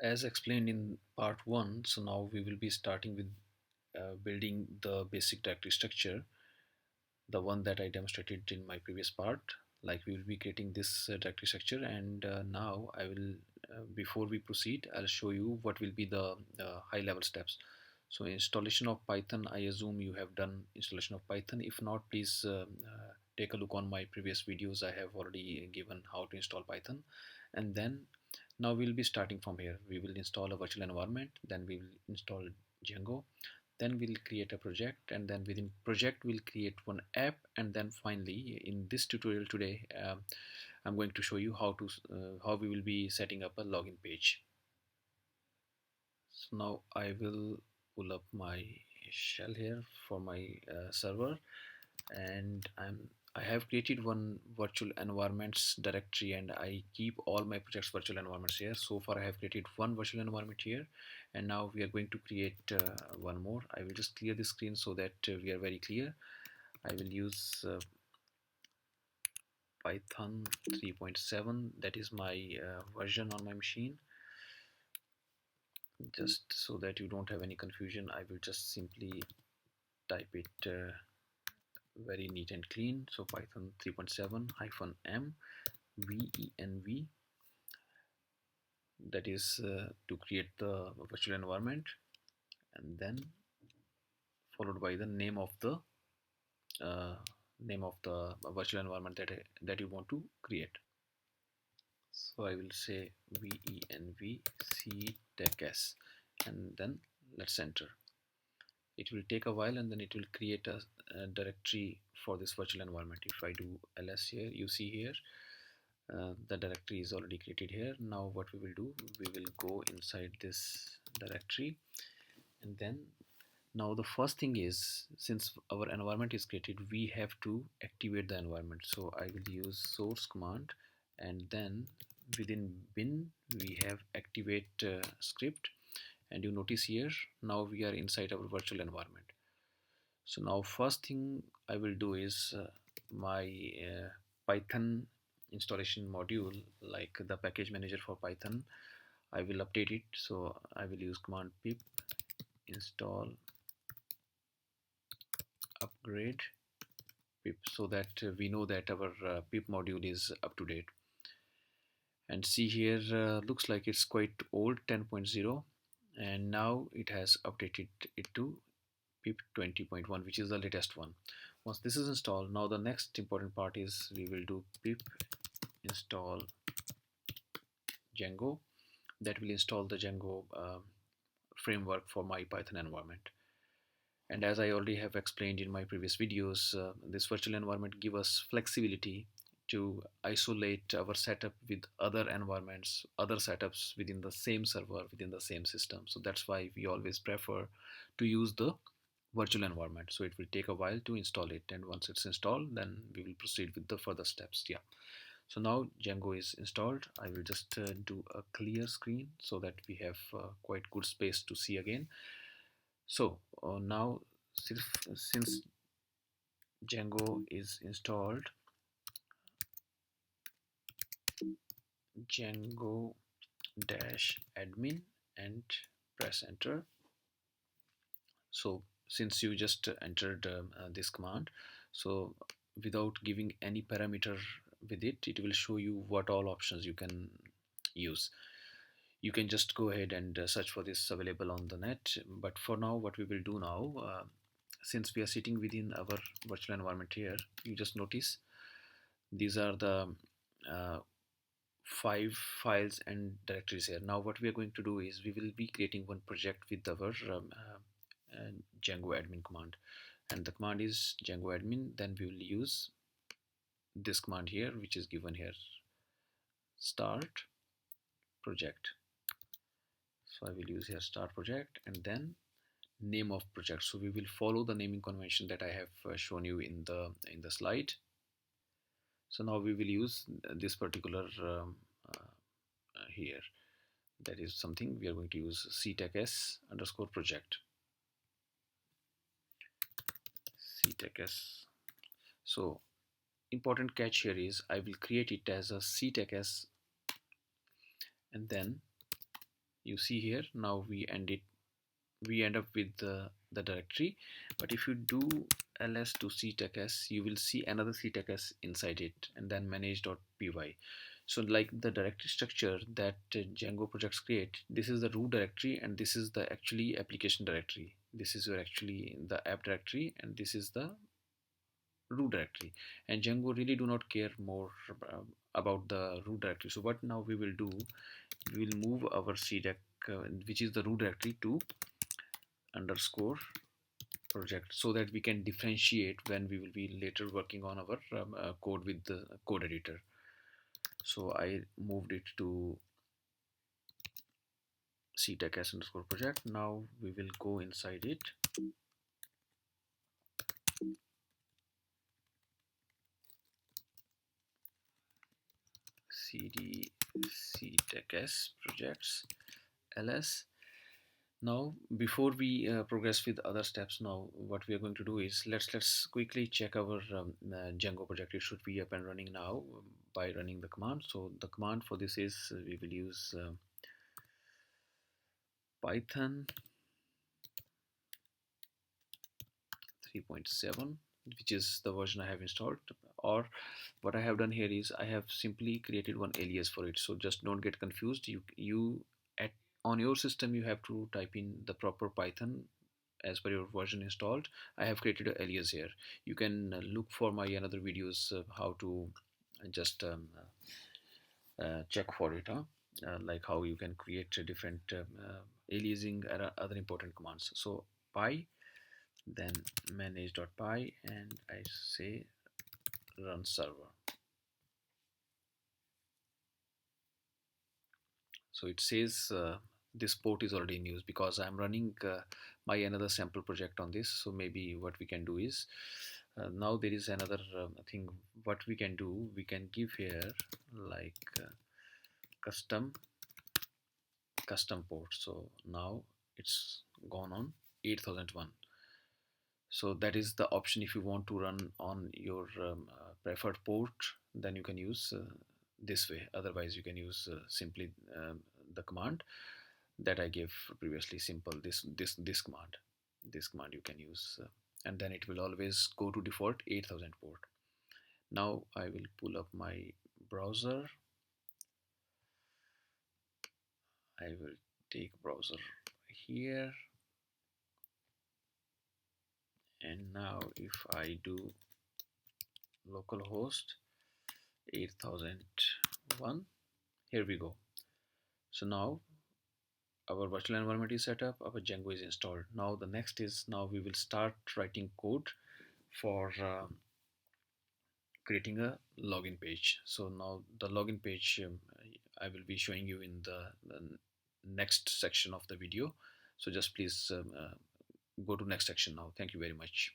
As explained in part 1, so now we will be starting with building the basic directory structure, the one that I demonstrated in my previous part. Like we will be creating this directory structure, and now I will, before we proceed, I'll show you what will be the high level steps. So installation of Python, I assume you have done installation of Python. If not, please take a look on my previous videos. I have already given how to install Python. And then now we'll be starting from here. We will install a virtual environment, then we will install Django, then we'll create a project, and then within project we'll create one app, and then finally in this tutorial today I'm going to show you how we will be setting up a login page. So now I will pull up my shell here for my server, and I have created one virtual environments directory, and I keep all my projects virtual environments here. So far I have created one virtual environment here, and now we are going to create one more. I will just clear the screen so that we are very clear. I will use Python 3.7, that is my version on my machine. Just so that you don't have any confusion, I will just simply type it very neat and clean. So Python 3.7 -m venv, that is to create the virtual environment, and then followed by the uh, name of the virtual environment that you want to create. So I will say venv ctechs, and then let's enter. It will take a while, and then it will create a directory for this virtual environment. If I do ls here, you see here the directory is already created here. Now what we will do, we will go inside this directory, and then now the first thing is, since our environment is created, we have to activate the environment. So I will use source command, and then within bin we have activate script, and you notice here now we are inside our virtual environment. So now first thing I will do is my Python installation module, like the package manager for Python, I will update it. So I will use command pip install upgrade pip, so that we know that our pip module is up to date. And see here, looks like it's quite old, 10.0, and now it has updated it to pip 20.1, which is the latest one. Once this is installed, now the next important part is we will do pip install Django. That will install the Django framework for my Python environment. And as I already have explained in my previous videos, this virtual environment gives us flexibility to isolate our setup with other environments, other setups within the same server, within the same system. So that's why we always prefer to use the virtual environment. So it will take a while to install it, and once it's installed, then we will proceed with the further steps. Yeah. So now Django is installed. I will just do a clear screen so that we have quite good space to see again. So now since Django is installed, Django -admin, and press enter. So since you just entered this command, so without giving any parameter with it, it will show you what all options you can use. You can just go ahead and search for this available on the net, but for now what we will do now, since we are sitting within our virtual environment here, you just notice these are the 5 files and directories here. Now what we are going to do is we will be creating one project with our Django admin command, and the command is Django admin. Then we will use this command here, which is given here, start project. So I will use here start project, and then name of project. So we will follow the naming convention that I have shown you in the slide. So now we will use this particular here, that is something we are going to use ctechs underscore project, ctechs. So important catch here is I will create it as a ctechs, and then You see here, now we end up with the directory. But if you do ls to ctechs, you will see another ctechs inside it, and then manage.py. So like the directory structure that Django projects create, this is the root directory, and this is the actually application directory. This is your actually the app directory, and this is the root directory. And Django really do not care more about the root directory. So what now we will do, we will move our cdeck, which is the root directory, to underscore project, so that we can differentiate when we will be later working on our code with the code editor. So I moved it to ctechs underscore project. Now we will go inside it, cd ctechs projects ls. Now before we progress with other steps, now what we are going to do is let's quickly check our Django project. It should be up and running now by running the command. So the command for this is we will use python 3.7, which is the version I have installed. Or what I have done here is I have simply created one alias for it. So just don't get confused. You at on your system you have to type in the proper Python as per your version installed. I have created an alias here. You can look for my another videos how to just check for it, like how you can create a different aliasing and other important commands. So py, then manage.py, and I say run server. So it says this port is already in use because I'm running my another sample project on this. So maybe what we can do is now there is another thing. What we can do, we can give here like custom port. So now it's gone on 8001. So that is the option. If you want to run on your preferred port, then you can use this way. Otherwise you can use simply the command that I gave previously. Simple, this command you can use, and then it will always go to default 8000 port. Now I will pull up my browser. I will take browser here, and now if I do localhost 8001, here we go. So now our virtual environment is set up, our Django is installed. Now the next is, now we will start writing code for creating a login page. So now the login page I will be showing you in the next section of the video. So just please go to next section now. Thank you very much.